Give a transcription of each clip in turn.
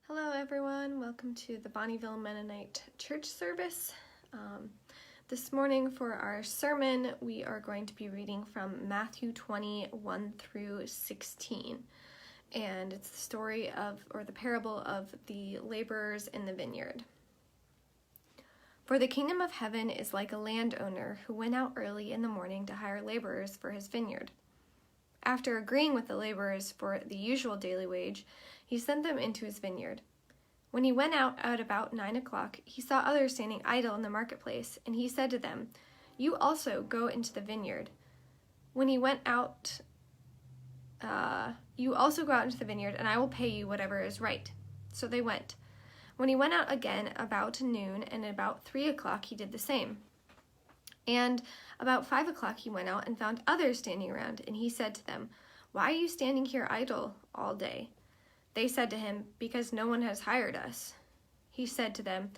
Hello everyone, welcome to the Bonneville Mennonite Church service. This morning for our sermon, we are going to be reading from Matthew 20:1 through 16. And it's the story of, or the parable of the laborers in the vineyard. For the kingdom of heaven is like a landowner who went out early in the morning to hire laborers for his vineyard. After agreeing with the laborers for the usual daily wage, he sent them into his vineyard. When he went out at about 9 o'clock, he saw others standing idle in the marketplace, and he said to them, "You also go into the vineyard." When he went out, "You also go out into the vineyard, and I will pay you whatever is right." So they went. When he went out again about noon, and about 3 o'clock he did the same. And about 5 o'clock he went out and found others standing around, and he said to them, "Why are you standing here idle all day?" They said to him, "Because no one has hired us." He said to them,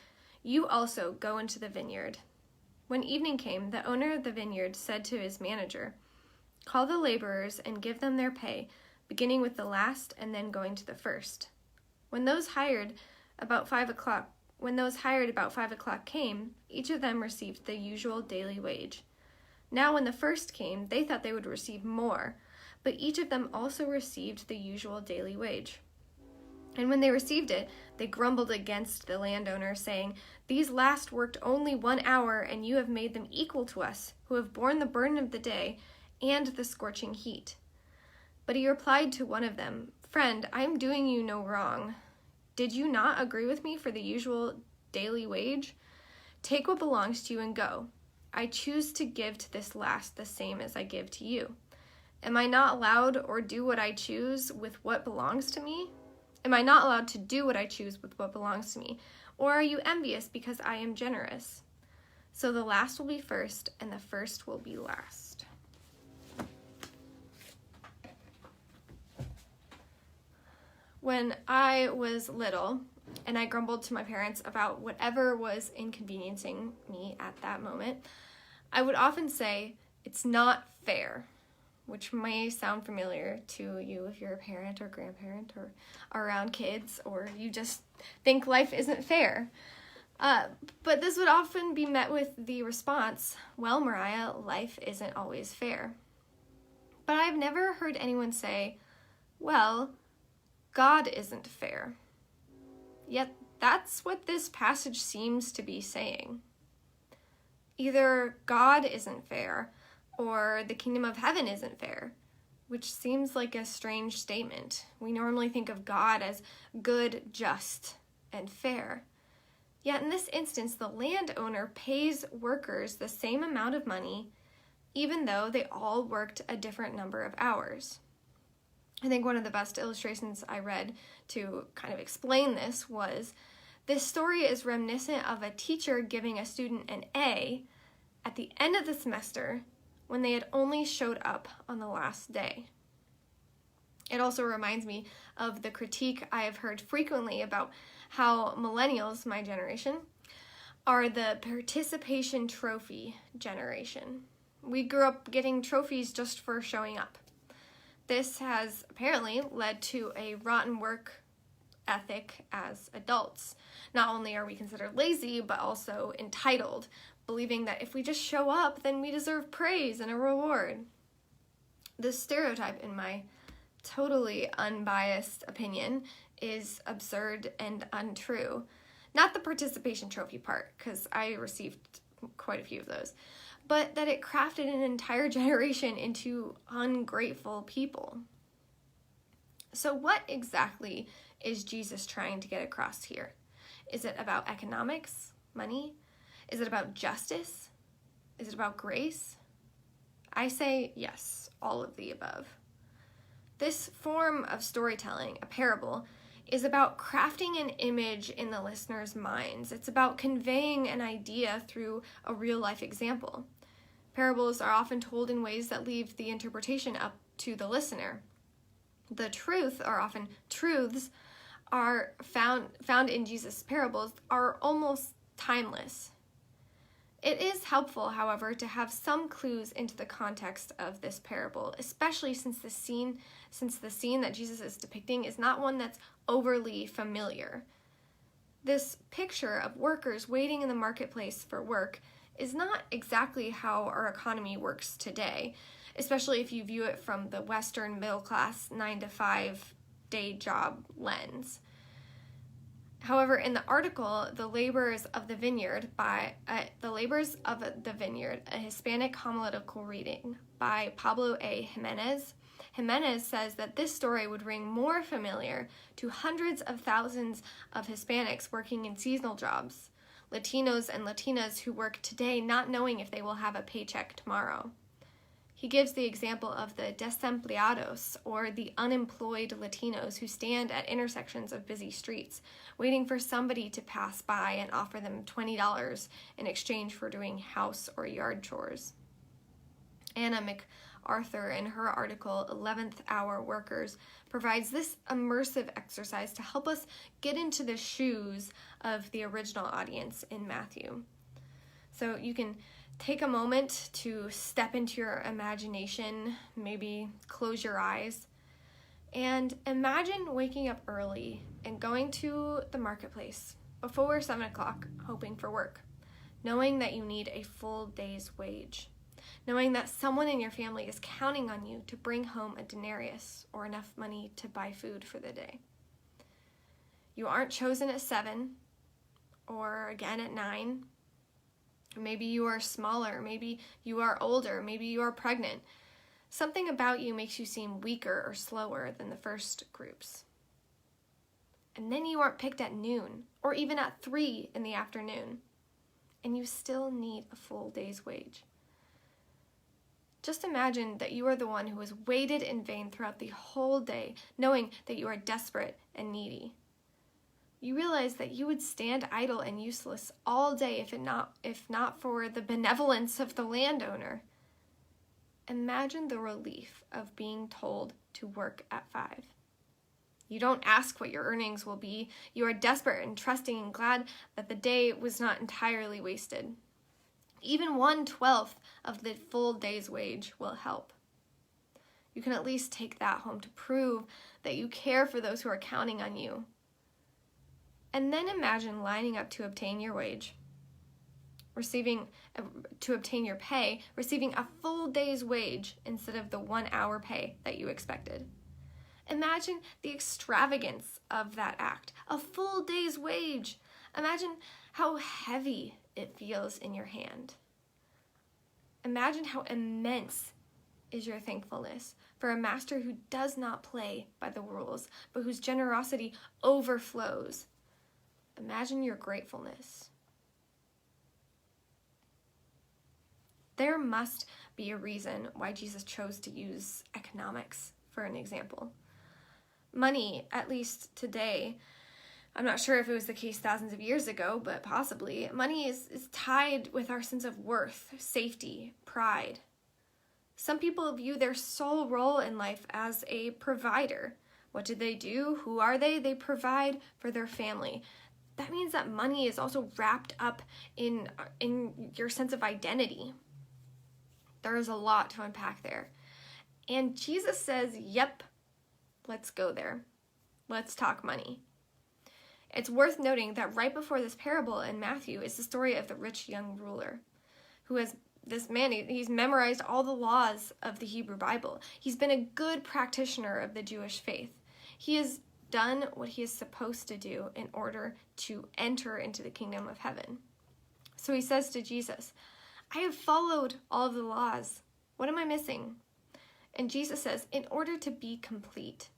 "You also go into the vineyard." When evening came, the owner of the vineyard said to his manager, "Call the laborers and give them their pay, beginning with the last and then going to the first." When those hired about 5 o'clock came, each of them received the usual daily wage. Now when the first came, they thought they would receive more, but each of them also received the usual daily wage. And when they received it, they grumbled against the landowner, saying, "These last worked only 1 hour, and you have made them equal to us, who have borne the burden of the day and the scorching heat." But he replied to one of them, "Friend, I am doing you no wrong. Did you not agree with me for the usual daily wage? Take what belongs to you and go. I choose to give to this last the same as I give to you. Am I not allowed or do what I choose with what belongs to me? Am I not allowed to do what I choose with what belongs to me? Or are you envious because I am generous?" So the last will be first, and the first will be last. When I was little, and I grumbled to my parents about whatever was inconveniencing me at that moment, I would often say, "It's not fair," which may sound familiar to you if you're a parent or grandparent or are around kids, or you just think life isn't fair. But this would often be met with the response, "Well, Mariah, life isn't always fair." But I've never heard anyone say, "Well, God isn't fair." Yet that's what this passage seems to be saying. Either God isn't fair, or the kingdom of heaven isn't fair, which seems like a strange statement. We normally think of God as good, just, and fair. Yet in this instance, the landowner pays workers the same amount of money, even though they all worked a different number of hours. I think one of the best illustrations I read to kind of explain this was, this story is reminiscent of a teacher giving a student an A at the end of the semester when they had only showed up on the last day. It also reminds me of the critique I have heard frequently about how millennials, my generation, are the participation trophy generation. We grew up getting trophies just for showing up. This has apparently led to a rotten work ethic as adults. Not only are we considered lazy, but also entitled, believing that if we just show up, then we deserve praise and a reward. This stereotype, in my totally unbiased opinion, is absurd and untrue. Not the participation trophy part, because I received quite a few of those, but that it crafted an entire generation into ungrateful people. So what exactly is Jesus trying to get across here? Is it about economics, money? Is it about justice? Is it about grace? I say yes, all of the above. This form of storytelling, a parable, is about crafting an image in the listener's minds. It's about conveying an idea through a real-life example. Parables are often told in ways that leave the interpretation up to the listener. The truths are found in Jesus' parables are almost timeless. It is helpful, however, to have some clues into the context of this parable, especially since the scene that Jesus is depicting is not one that's overly familiar. This picture of workers waiting in the marketplace for work is not exactly how our economy works today, especially if you view it from the Western middle class 9-to-5 day job lens. However, in the article, The Laborers of the Vineyard, a Hispanic homiletical reading by Pablo A. Jimenez, Jimenez says that this story would ring more familiar to hundreds of thousands of Hispanics working in seasonal jobs, Latinos and Latinas who work today not knowing if they will have a paycheck tomorrow. He gives the example of the desempleados, or the unemployed Latinos who stand at intersections of busy streets, waiting for somebody to pass by and offer them $20 in exchange for doing house or yard chores. Anna MacArthur, in her article, 11th Hour Workers, provides this immersive exercise to help us get into the shoes of the original audience in Matthew. So you can take a moment to step into your imagination, maybe close your eyes, and imagine waking up early and going to the marketplace before 7 o'clock, hoping for work, knowing that you need a full day's wage, knowing that someone in your family is counting on you to bring home a denarius or enough money to buy food for the day. You aren't chosen at 7 or again at 9. Maybe you are smaller, maybe you are older, maybe you are pregnant. Something about you makes you seem weaker or slower than the first groups. And then you aren't picked at noon or even at 3 in the afternoon, and you still need a full day's wage. Just imagine that you are the one who has waited in vain throughout the whole day, knowing that you are desperate and needy. You realize that you would stand idle and useless all day if not for the benevolence of the landowner. Imagine the relief of being told to work at 5. You don't ask what your earnings will be. You are desperate and trusting and glad that the day was not entirely wasted. Even 1/12 of the full day's wage will help. You can at least take that home to prove that you care for those who are counting on you. And then imagine lining up to obtain your wage, to obtain your pay, receiving a full day's wage instead of the 1 hour pay that you expected. Imagine the extravagance of that act, a full day's wage. Imagine how heavy it feels in your hand. Imagine how immense is your thankfulness for a master who does not play by the rules, but whose generosity overflows. Imagine your gratefulness. There must be a reason why Jesus chose to use economics for an example. Money, at least today, I'm not sure if it was the case thousands of years ago, but possibly, money is tied with our sense of worth, safety, pride. Some people view their sole role in life as a provider. What do? Who are they? They provide for their family. That means that money is also wrapped up in your sense of identity. There is a lot to unpack there. And Jesus says, yep, let's go there. Let's talk money. It's worth noting that right before this parable in Matthew is the story of the rich young ruler who has this man, he's memorized all the laws of the Hebrew Bible. He's been a good practitioner of the Jewish faith. He has done what he is supposed to do in order to enter into the kingdom of heaven. So he says to Jesus, I have followed all of the laws. What am I missing? And Jesus says, in order to be complete,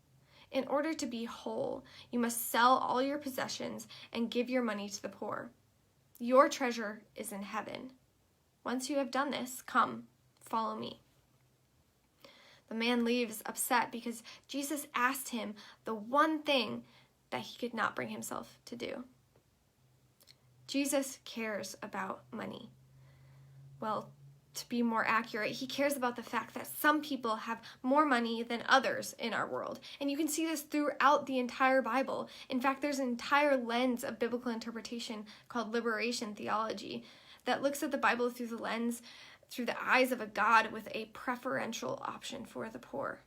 in order to be whole, you must sell all your possessions and give your money to the poor. Your treasure is in heaven. Once you have done this, come, follow me. The man leaves upset because Jesus asked him the one thing that he could not bring himself to do. Jesus cares about money. Well, to be more accurate, he cares about the fact that some people have more money than others in our world. And you can see this throughout the entire Bible. In fact, there's an entire lens of biblical interpretation called liberation theology that looks at the Bible through the eyes of a God with a preferential option for the poor.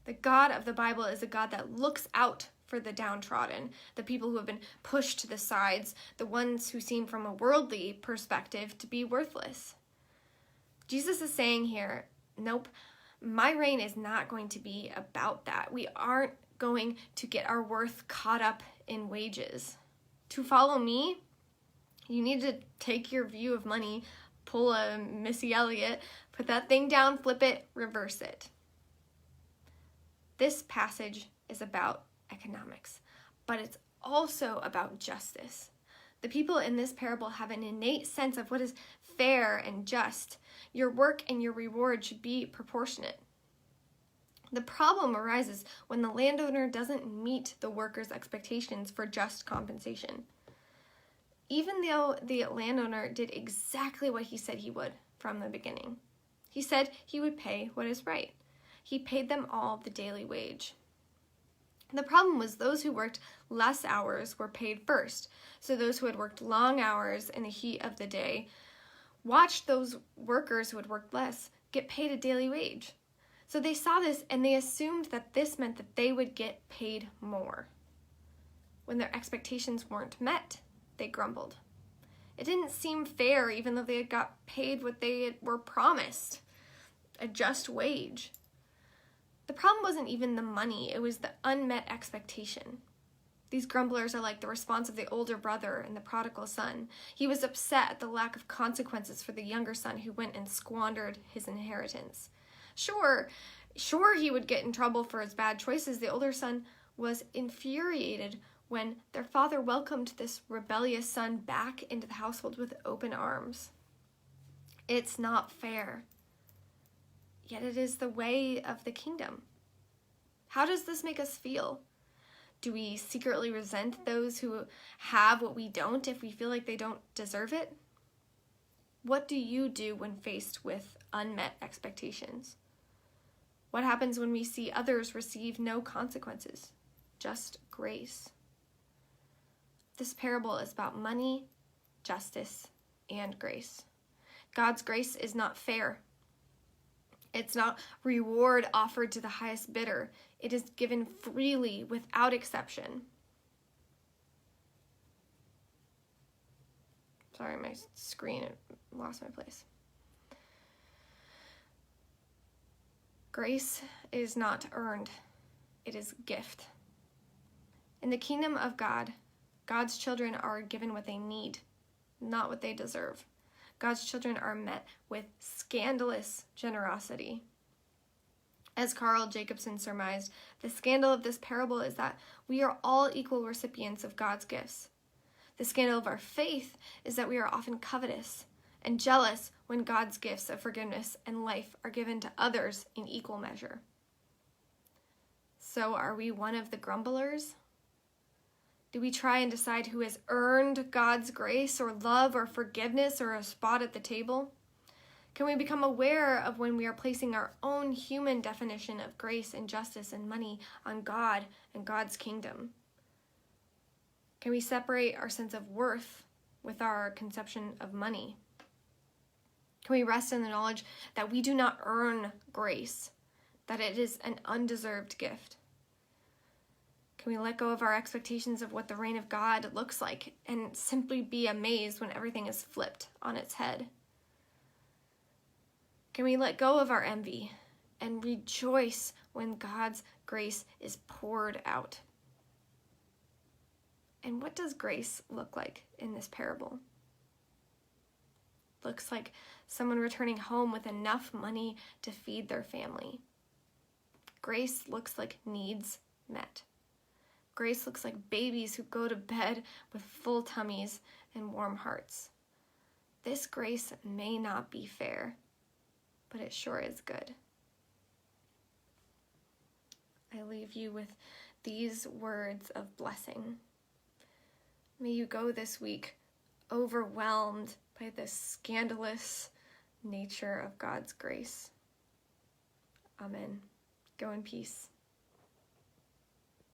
The God of the Bible is a God that looks out for the downtrodden, the people who have been pushed to the sides, the ones who seem from a worldly perspective to be worthless. Jesus is saying here, nope, my reign is not going to be about that. We aren't going to get our worth caught up in wages. To follow me, you need to take your view of money, pull a Missy Elliott, put that thing down, flip it, reverse it. This passage is about economics, but it's also about justice. The people in this parable have an innate sense of what is fair and just. Your work and your reward should be proportionate. The problem arises when the landowner doesn't meet the worker's expectations for just compensation. Even though the landowner did exactly what he said he would from the beginning. He said he would pay what is right. He paid them all the daily wage. The problem was those who worked less hours were paid first. So those who had worked long hours in the heat of the day watched those workers who had worked less get paid a daily wage. So they saw this and they assumed that this meant that they would get paid more. When their expectations weren't met, they grumbled. It didn't seem fair even though they had got paid what they were promised, a just wage. The problem wasn't even the money, it was the unmet expectation. These grumblers are like the response of the older brother and the prodigal son. He was upset at the lack of consequences for the younger son who went and squandered his inheritance. Sure, he would get in trouble for his bad choices. The older son was infuriated when their father welcomed this rebellious son back into the household with open arms. It's not fair. Yet it is the way of the kingdom. How does this make us feel? Do we secretly resent those who have what we don't if we feel like they don't deserve it? What do you do when faced with unmet expectations? What happens when we see others receive no consequences, just grace? This parable is about money, justice, and grace. God's grace is not fair. It's not reward offered to the highest bidder. It is given freely without exception. Sorry, my screen lost my place. Grace is not earned. It is gift. In the kingdom of God, God's children are given what they need, not what they deserve. God's children are met with scandalous generosity. As Carl Jacobson surmised, the scandal of this parable is that we are all equal recipients of God's gifts. The scandal of our faith is that we are often covetous and jealous when God's gifts of forgiveness and life are given to others in equal measure. So are we one of the grumblers? Do we try and decide who has earned God's grace or love or forgiveness or a spot at the table? Can we become aware of when we are placing our own human definition of grace and justice and money on God and God's kingdom? Can we separate our sense of worth with our conception of money? Can we rest in the knowledge that we do not earn grace, that it is an undeserved gift? Can we let go of our expectations of what the reign of God looks like and simply be amazed when everything is flipped on its head? Can we let go of our envy and rejoice when God's grace is poured out? And what does grace look like in this parable? Looks like someone returning home with enough money to feed their family. Grace looks like needs met. Grace looks like babies who go to bed with full tummies and warm hearts. This grace may not be fair, but it sure is good. I leave you with these words of blessing. May you go this week overwhelmed by the scandalous nature of God's grace. Amen. Go in peace.